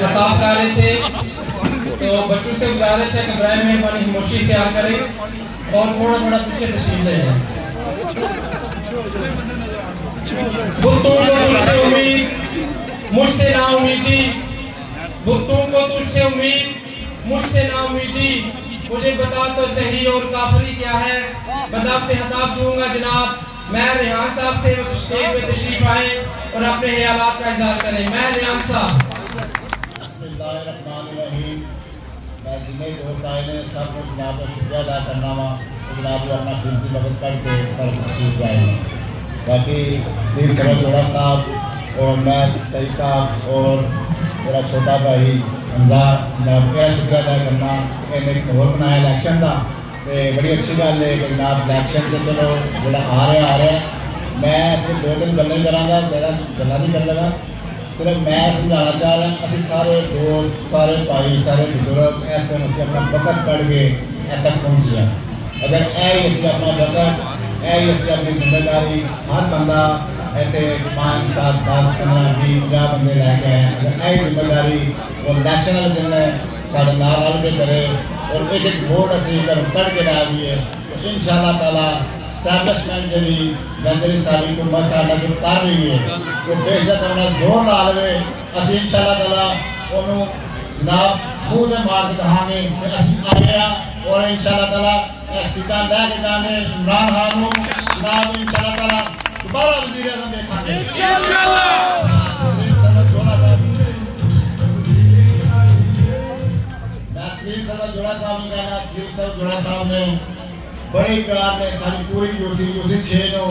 खिताब कर रहे थे, तो बच्चों से गुजारिश है कि बराए मेहरबानी खामोशी इख्तियार करें और थोड़ा थोड़ा पीछे तशरीफ ले जाएं। भुट्टों को तुझसे उम्मीद मुझसे ना उम्मीदी, भुट्टों को तुझसे उम्मीद मुझसे ना उम्मीदी, मुझे बता तो सही और काफरी क्या है। बदावते खिताब दूंगा जनाब मैं रेहान साहब से, वो स्टेज पे तशरीफ आए और अपने ख्यालात का इज़हार करें। मैं रेहान साहब। बिस्मिल्लाहिर्रहमानिर्रहीम। मैं जिन्हें दोस्त आए ने सब को जनाब का शुक्रिया अदा करना वा, जनाब अपना कीमती वक्त कट के सर तशरीफ आए हैं। बाकी सलीम सरवर जोड़ा साहब और मैं सही साहब और मेरा छोटा भाई हमजा जनाब मेरा शुक्रिया अदा करना। इन्हें एक माहौल बनाया इलैक्शन का, तो बड़ी अच्छी गल है कि जनाब इलैक्शन तो चलो जो आ रहा मैं सिर्फ 2-3 गल्लां ही करांगा, ज़्यादा गल्लां नहीं कर लगा। सिर्फ मैं समझाना चाह रहा असं सारे दोस्त सारे भाई सारे बुजुर्ग इस टाइम असं अपना वक्त कढ़ के तक पहुँच गया। अगर असं अपना वक्त असं अपनी जिम्मेदारी हर बंदा इतने 5, 7, 10, 15, 20, 50 बंदे लैके आए, अगर यही जिम्मेदारी और इलैक्शन वाले दिन साढ़े नाल रल के करे और एक वोट असी घर कढ़ के ला दिए तो इंशाअल्लाह ताला स्टैबलिशमेंट जी जी सारी हुकूमत साडा जो कर रही है वो बेशक अपना जोर ला लवे, असी इंशाअल्लाह ताला उन्होंने जनाब मुँह से मार के कहांगे कि असी आए हैं और इंशाअल्लाह ताला सीटा लैके जाने इमरान खान जनाब इंशाअल्लाह ताला दोबारा वज़ीर आज़म देखेंगे इंशाअल्लाह। सलीम सरवर जोड़ा साहब ने कहना, सलीम सरवर जोड़ा साहब ने बड़े प्यार ने सारी पूरी यूसी 6 नो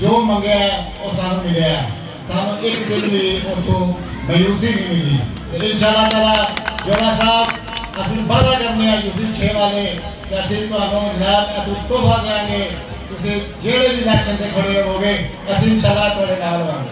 जो मंगया वो सानू मिले सानू एक दिन भी उतो मायूसी नहीं मिली। तो इंशाअल्लाह ताला जोड़ा साहब असं वादा करने यूसी 6 वाले कि असं तुहानू जनाब तोहफा देंगे, तुसीं जेड़े भी इलैक्शन ते खड़े रहोगे असं इंशाअल्लाह तुहाडे नाल होवांगे।